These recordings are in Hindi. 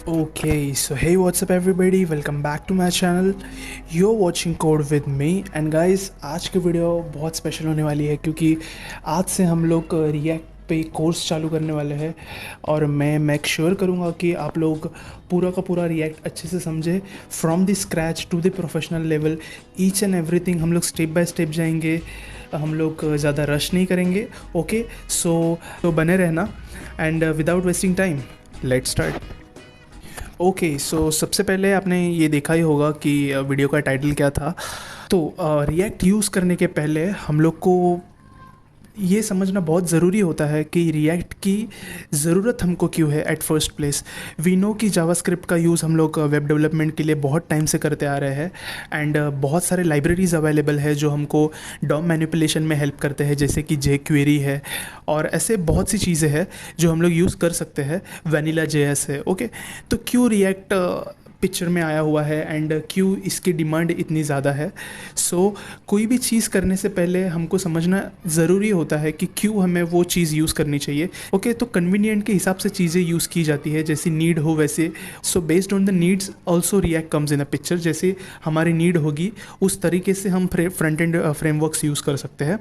Okay, so hey, what's up everybody? Welcome back to my channel. You're watching Code with me and guys, आज की वीडियो बहुत स्पेशल होने वाली है क्योंकि आज से हम लोग रिएक्ट पे कोर्स चालू करने वाले हैं और मैं मेक श्योर करूँगा कि आप लोग पूरा का पूरा रिएक्ट अच्छे से समझे from the scratch to the professional level. Each and everything हम लोग स्टेप बाय स्टेप जाएंगे, हम लोग ज़्यादा रश नहीं करेंगे। ओके, सो बने रहना and without wasting time let's start. Okay, so सबसे पहले आपने ये देखा ही होगा कि वीडियो का टाइटल क्या था। तो रिएक्ट यूज़ करने के पहले हम लोग को ये समझना बहुत ज़रूरी होता है कि रिएक्ट की ज़रूरत हमको क्यों है। At first place we know कि जावास्क्रिप्ट का यूज़ हम लोग वेब डेवलपमेंट के लिए बहुत टाइम से करते आ रहे हैं एंड बहुत सारे लाइब्रेरीज़ अवेलेबल है जो हमको डॉम मैनिपुलेशन में हेल्प करते हैं, जैसे कि जे क्वेरी है और ऐसे बहुत सी चीज़ें हैं जो हम लोग यूज़ कर सकते हैं। वैनिला JS है। ओके, तो क्यों रिएक्ट पिक्चर में आया हुआ है एंड क्यों इसकी डिमांड इतनी ज़्यादा है। कोई भी चीज़ करने से पहले हमको समझना ज़रूरी होता है कि क्यों हमें वो चीज़ यूज़ करनी चाहिए। ओके, तो कन्वीनियंट के हिसाब से चीज़ें यूज़ की जाती है, जैसी नीड हो वैसे। Based on the needs also react comes in a picture. जैसे हमारी नीड होगी उस तरीके से हम फ्रंट एंड फ्रेमवर्क्स यूज़ कर सकते हैं।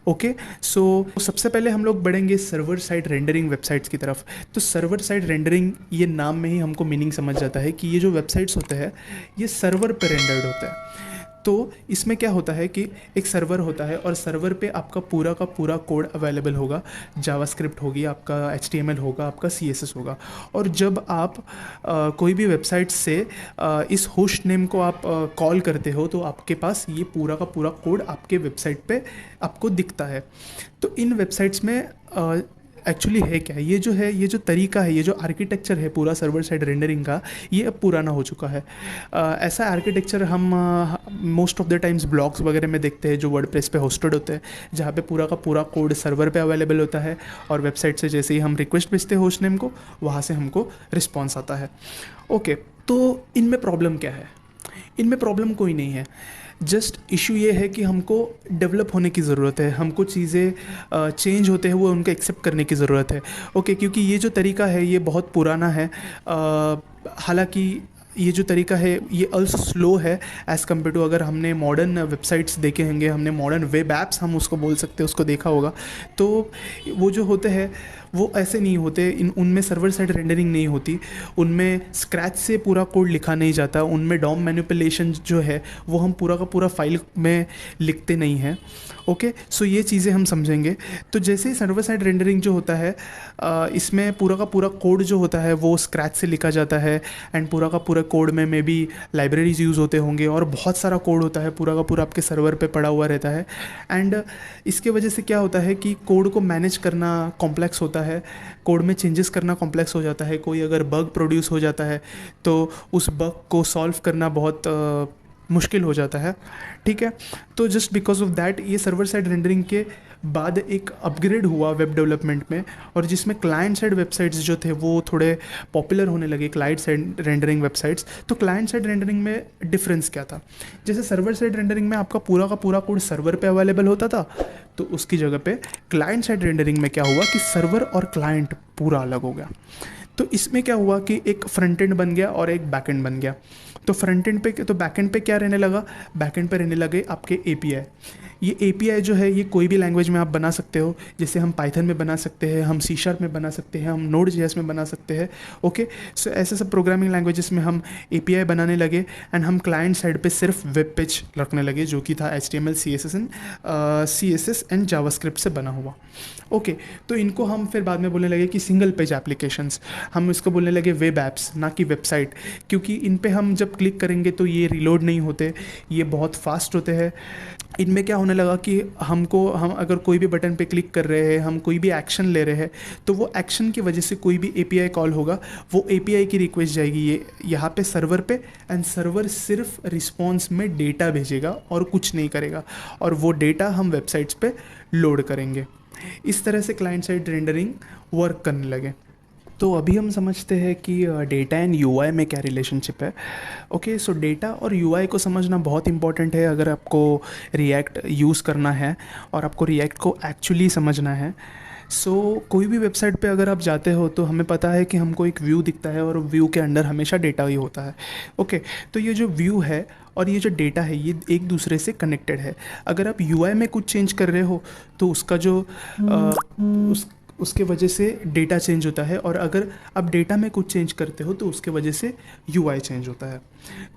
ओके, सबसे पहले हम लोग बढ़ेंगे सर्वर साइड रेंडरिंग वेबसाइट्स की तरफ। तो सर्वर साइड रेंडरिंग, ये नाम में ही हमको मीनिंग समझ जाता है कि ये जो वेबसाइट्स होते हैं ये सर्वर पे रेंडर्ड होता है। तो इसमें क्या होता है कि एक सर्वर होता है और सर्वर पे आपका पूरा का पूरा कोड अवेलेबल होगा। जावास्क्रिप्ट होगी, आपका HTML होगा, आपका CSS होगा। और जब आप कोई भी वेबसाइट से इस होस्ट नेम को आप कॉल करते हो तो आपके पास ये पूरा का पूरा कोड आपके वेबसाइट पे आपको दिखता है। तो इन वेबसाइट्स में एक्चुअली है क्या, ये जो तरीका है, ये जो आर्किटेक्चर है पूरा सर्वर साइड रेंडरिंग का, ये अब पुराना हो चुका है। ऐसा आर्किटेक्चर हम most of the times blogs वगैरह में देखते हैं जो वर्डप्रेस पे होस्टेड होते हैं, जहाँ पे पूरा का पूरा कोड सर्वर पे अवेलेबल होता है और वेबसाइट से जैसे ही हम रिक्वेस्ट भेजते हैं होस्ट नेम को, वहाँ से हमको रिस्पॉन्स आता है। ओके, तो इनमें प्रॉब्लम क्या है? इनमें प्रॉब्लम कोई नहीं है, जस्ट इशू ये है कि हमको डेवलप होने की ज़रूरत है, हमको चीज़ें चेंज होते हैं वो उनको एक्सेप्ट करने की ज़रूरत है। ओके, क्योंकि ये जो तरीका है ये बहुत पुराना है। हालांकि ये जो तरीका है ये अल्सो स्लो है एज़ कम्पेयर टू, अगर हमने मॉडर्न वेबसाइट्स देखे होंगे, हमने मॉडर्न वेब ऐप्स हम उसको बोल सकते हैं, उसको देखा होगा, तो वो जो होते हैं वो ऐसे नहीं होते। उनमें सर्वर साइड रेंडरिंग नहीं होती, उनमें स्क्रैच से पूरा कोड लिखा नहीं जाता, उनमें डॉम मैनिपुलेशन जो है वो हम पूरा का पूरा फाइल में लिखते नहीं हैं। ओके, सो ये चीज़ें हम समझेंगे। तो जैसे ही सर्वर साइड रेंडरिंग जो होता है इसमें पूरा का पूरा कोड जो होता है वो स्क्रैच से लिखा जाता है एंड पूरा का पूरा कोड में मे बी लाइब्रेरीज यूज़ होते होंगे और बहुत सारा कोड होता है, पूरा का पूरा आपके सर्वर पे पड़ा हुआ रहता है। एंड इसके वजह से क्या होता है कि कोड को मैनेज करना कॉम्प्लेक्स होता है, कोड में चेंजेस करना कॉम्प्लेक्स हो जाता है। कोई अगर बग प्रोड्यूस हो जाता है तो उस बग को सॉल्व करना बहुत मुश्किल हो जाता है। ठीक है, तो जस्ट बिकॉज ऑफ दैट ये सर्वर साइड रेंडरिंग के बाद एक अपग्रेड हुआ वेब डेवलपमेंट में, और जिसमें क्लाइंट साइड वेबसाइट्स जो थे वो थोड़े पॉपुलर होने लगे, क्लाइंट साइड रेंडरिंग वेबसाइट्स। तो क्लाइंट साइड रेंडरिंग में डिफरेंस क्या था? जैसे सर्वर साइड रेंडरिंग में आपका पूरा का पूरा कोड सर्वर पे अवेलेबल होता था, तो उसकी जगह पे क्लाइंट साइड रेंडरिंग में क्या हुआ कि सर्वर और क्लाइंट पूरा अलग हो गया। तो इसमें क्या हुआ कि एक फ्रंट एंड बन गया और एक बैक एंड बन गया। तो फ्रंट एंड पे, तो बैक एंड पे क्या रहने लगा? बैक एंड पे रहने लगे आपके API। ये API जो है ये कोई भी लैंग्वेज में आप बना सकते हो, जैसे हम पाइथन में बना सकते हैं, हम C# में बना सकते हैं, हम Node.js में बना सकते हैं। ओके, सो ऐसे सब प्रोग्रामिंग लैंग्वेजेस में हम API बनाने लगे एंड हम क्लाइंट साइड पे सिर्फ वेब पेज रखने लगे जो कि था HTML CSS एंड जावास्क्रिप्ट से बना हुआ। ओके, तो इनको हम फिर बाद में बोलने लगे कि सिंगल पेज एप्लीकेशंस, हम इसको बोलने लगे वेब ऐप्स, ना कि वेबसाइट, क्योंकि इन पे हम जब क्लिक करेंगे तो ये रिलोड नहीं होते, ये बहुत फास्ट होते हैं। इनमें क्या होने लगा कि हम अगर कोई भी बटन पे क्लिक कर रहे हैं, हम कोई भी एक्शन ले रहे हैं, तो वो एक्शन की वजह से कोई भी API कॉल होगा, वो API की रिक्वेस्ट जाएगी ये यहाँ पे सर्वर पे, एंड सर्वर सिर्फ रिस्पॉन्स में डेटा भेजेगा और कुछ नहीं करेगा, और वो डेटा हम वेबसाइट्स पे लोड करेंगे। इस तरह से क्लाइंट साइड रेंडरिंग वर्क करने लगे। तो अभी हम समझते हैं कि डेटा एंड UI में क्या रिलेशनशिप है। ओके, सो डेटा और UI को समझना बहुत इंपॉर्टेंट है अगर आपको रिएक्ट यूज़ करना है और आपको रिएक्ट को एक्चुअली समझना है। कोई भी वेबसाइट पे अगर आप जाते हो तो हमें पता है कि हमको एक व्यू दिखता है और व्यू के अंदर हमेशा डेटा ही होता है। ओके, तो ये जो व्यू है और ये जो डेटा है ये एक दूसरे से कनेक्टेड है। अगर आप यूआई में कुछ चेंज कर रहे हो तो उसका जो उस उसके वजह से डेटा चेंज होता है, और अगर आप डेटा में कुछ चेंज करते हो तो उसके वजह से यूआई चेंज होता है।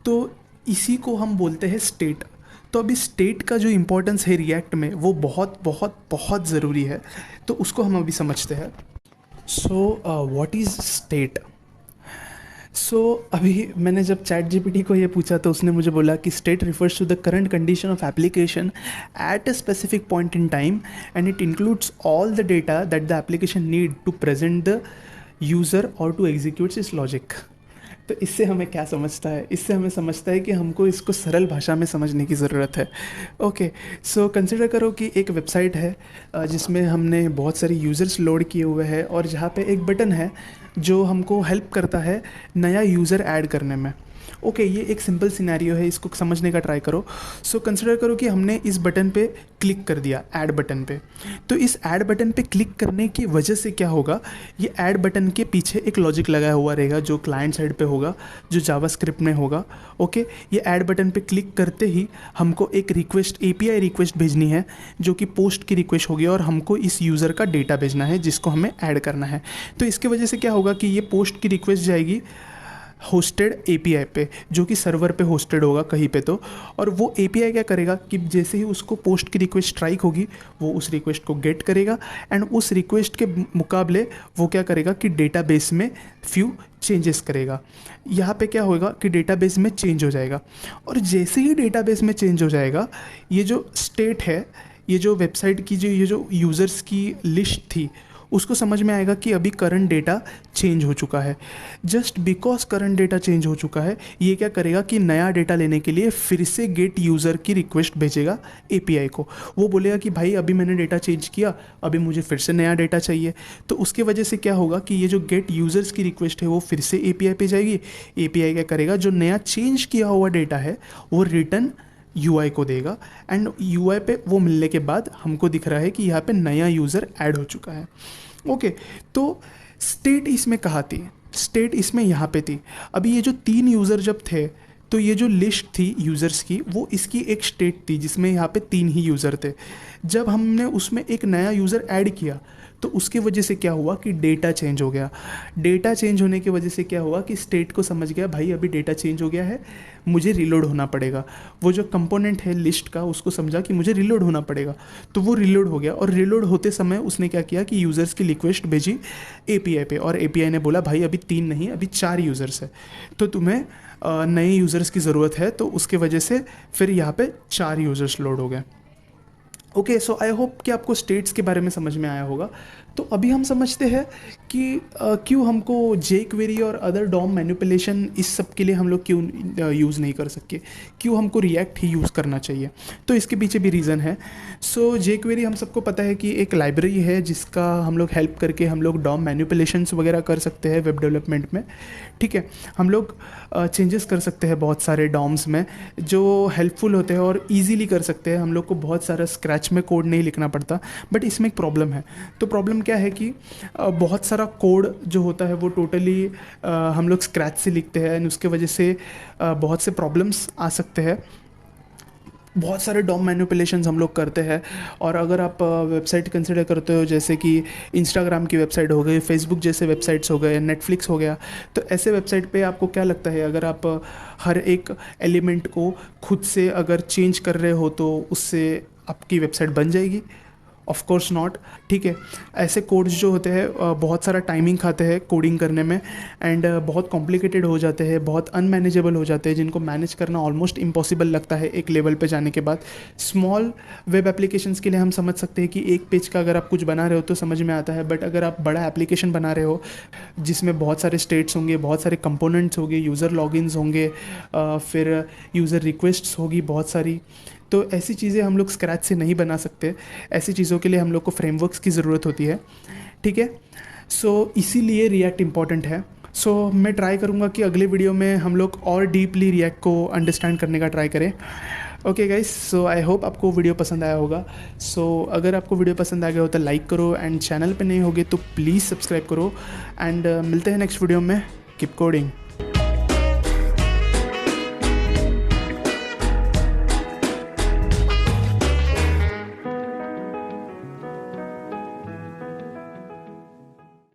तो इसी को हम बोलते हैं स्टेट। तो अभी स्टेट का जो इम्पोर्टेंस है रिएक्ट में वो बहुत बहुत बहुत ज़रूरी है, तो उसको हम अभी समझते हैं। What is state? अभी मैंने जब चैट जीपीटी को ये पूछा तो उसने मुझे बोला कि state refers to the current condition of application at a specific point in time and it includes all the data that the application need to present the user or to execute its logic. तो इससे हमें क्या समझता है? इससे हमें समझता है कि हमको इसको सरल भाषा में समझने की ज़रूरत है। ओके, कंसिडर करो कि एक वेबसाइट है जिसमें हमने बहुत सारे यूज़र्स लोड किए हुए हैं और जहाँ पे एक बटन है जो हमको हेल्प करता है नया यूज़र ऐड करने में। ओके, ये एक सिंपल सिनेरियो है, इसको समझने का ट्राई करो। कंसिडर करो कि हमने इस बटन पे क्लिक कर दिया, ऐड बटन पे। तो इस ऐड बटन पे क्लिक करने की वजह से क्या होगा, ये ऐड बटन के पीछे एक लॉजिक लगाया हुआ रहेगा जो क्लाइंट साइड पे होगा, जो जावास्क्रिप्ट में होगा। ओके, ये ऐड बटन पे क्लिक करते ही हमको एक रिक्वेस्ट, एपीआई रिक्वेस्ट भेजनी है जो कि पोस्ट की रिक्वेस्ट होगी, और हमको इस यूज़र का डेटा भेजना है जिसको हमें ऐड करना है। तो इसके वजह से क्या होगा कि ये पोस्ट की रिक्वेस्ट जाएगी होस्टेड एपीआई पे, जो कि सर्वर पे होस्टेड होगा कहीं पे तो। और वो एपीआई क्या करेगा कि जैसे ही उसको पोस्ट की रिक्वेस्ट स्ट्राइक होगी वो उस रिक्वेस्ट को गेट करेगा, एंड उस रिक्वेस्ट के मुकाबले वो क्या करेगा कि डेटाबेस में फ्यू चेंजेस करेगा। यहाँ पे क्या होगा कि डेटाबेस में चेंज हो जाएगा, और जैसे ही डेटाबेस में चेंज हो जाएगा ये जो स्टेट है, ये जो वेबसाइट की ये जो यूज़र्स की लिस्ट थी उसको समझ में आएगा कि अभी करंट डेटा चेंज हो चुका है। Just because current data change हो चुका है, ये क्या करेगा कि नया डेटा लेने के लिए फिर से गेट यूज़र की रिक्वेस्ट भेजेगा एपीआई को। वो बोलेगा कि भाई अभी मैंने डेटा चेंज किया, अभी मुझे फिर से नया डेटा चाहिए। तो उसके वजह से क्या होगा कि ये जो गेट यूज़र्स की रिक्वेस्ट है वो फिर से एपीआई पे जाएगी। एपीआई क्या करेगा, जो नया चेंज किया हुआ डेटा है वो रिटर्न यूआई को देगा, एंड यूआई पे वो मिलने के बाद हमको दिख रहा है कि यहाँ पे नया यूज़र ऐड हो चुका है। ओके, तो स्टेट इसमें कहाँ थी? स्टेट इसमें यहाँ पे थी। अभी ये जो 3 यूज़र जब थे तो ये जो लिस्ट थी यूज़र्स की वो इसकी एक स्टेट थी जिसमें यहाँ पे 3 ही यूज़र थे। जब हमने उसमें एक नया यूज़र ऐड किया तो उसकी वजह से क्या हुआ कि डेटा चेंज हो गया। डेटा चेंज होने की वजह से क्या हुआ कि स्टेट को समझ गया भाई अभी डेटा चेंज हो गया है, मुझे रिलोड होना पड़ेगा। वो जो कंपोनेंट है लिस्ट का उसको समझा कि मुझे रिलोड होना पड़ेगा, तो वो रिलोड हो गया। और रिलोड होते समय उसने क्या किया कि यूज़र्स की रिक्वेस्ट भेजी एपीआई पे, और एपीआई ने बोला भाई अभी 3 नहीं अभी 4 यूज़र्स है, तो तुम्हें नए यूज़र्स की ज़रूरत है। तो उसके वजह से फिर यहाँ पे 4 यूज़र्स लोड हो गए। ओके, आई होप कि आपको स्टेट्स के बारे में समझ में आया होगा। तो अभी हम समझते हैं कि क्यों हमको जेक्वेरी और अदर डॉम मैनिपुलेशन इस सब के लिए हम लोग क्यों यूज़ नहीं कर सकते, क्यों हमको रिएक्ट ही यूज़ करना चाहिए। तो इसके पीछे भी रीज़न है। जेक्वेरी हम सबको पता है कि एक लाइब्रेरी है जिसका हम लोग हेल्प करके हम लोग डॉम मैनिपुलेशंस वगैरह कर सकते हैं वेब डेवलपमेंट में। ठीक है, हम लोग चेंजेस कर सकते हैं बहुत सारे डॉम्स में जो हेल्पफुल होते हैं और ईजीली कर सकते हैं। हम लोग को बहुत सारा स्क्रैच में कोड नहीं लिखना पड़ता। बट इसमें एक प्रॉब्लम है। तो प्रॉब्लम क्या है कि बहुत सारा कोड जो होता है वो टोटली हम लोग स्क्रैच से लिखते हैं, एंड उसके वजह से बहुत से प्रॉब्लम्स आ सकते हैं। बहुत सारे डॉम मैनिपुलेशंस हम लोग करते हैं। और अगर आप वेबसाइट कंसिडर करते हो जैसे कि इंस्टाग्राम की वेबसाइट हो गई, फेसबुक जैसे वेबसाइट्स हो गए, नेटफ्लिक्स हो गया, तो ऐसे वेबसाइट पे आपको क्या लगता है अगर आप हर एक एलिमेंट को खुद से अगर चेंज कर रहे हो तो उससे आपकी वेबसाइट बन जाएगी? Of course not. ठीक है, ऐसे कोड्स जो होते हैं बहुत सारा टाइमिंग खाते हैं कोडिंग करने में, एंड बहुत कॉम्प्लिकेटेड हो जाते हैं, बहुत अनमैनेजेबल हो जाते हैं, जिनको मैनेज करना ऑलमोस्ट इम्पॉसिबल लगता है एक लेवल पे जाने के बाद। स्मॉल वेब एप्लीकेशंस के लिए हम समझ सकते हैं कि एक पेज का अगर आप कुछ बना रहे हो तो समझ में आता है। बट अगर आप बड़ा एप्लीकेशन बना रहे हो जिसमें बहुत सारे स्टेट्स होंगे, बहुत सारे कंपोनेंट्स होंगे, यूज़र लॉगिन्स होंगे, फिर यूज़र रिक्वेस्ट्स होगी बहुत सारी, तो ऐसी चीज़ें हम लोग स्क्रैच से नहीं बना सकते। ऐसी चीज़ों के लिए हम लोग को फ्रेमवर्क्स की ज़रूरत होती है। ठीक है, इसीलिए रिएक्ट इम्पॉर्टेंट है। मैं ट्राई करूँगा कि अगले वीडियो में हम लोग और डीपली रिएक्ट को अंडरस्टैंड करने का ट्राई करें। Okay guys, so I hope आपको वीडियो पसंद आया होगा। सो अगर आपको वीडियो पसंद आ गया हो तो लाइक करो, एंड चैनल पे नहीं होगे तो प्लीज़ सब्सक्राइब करो, एंड मिलते हैं नेक्स्ट वीडियो में। Keep coding.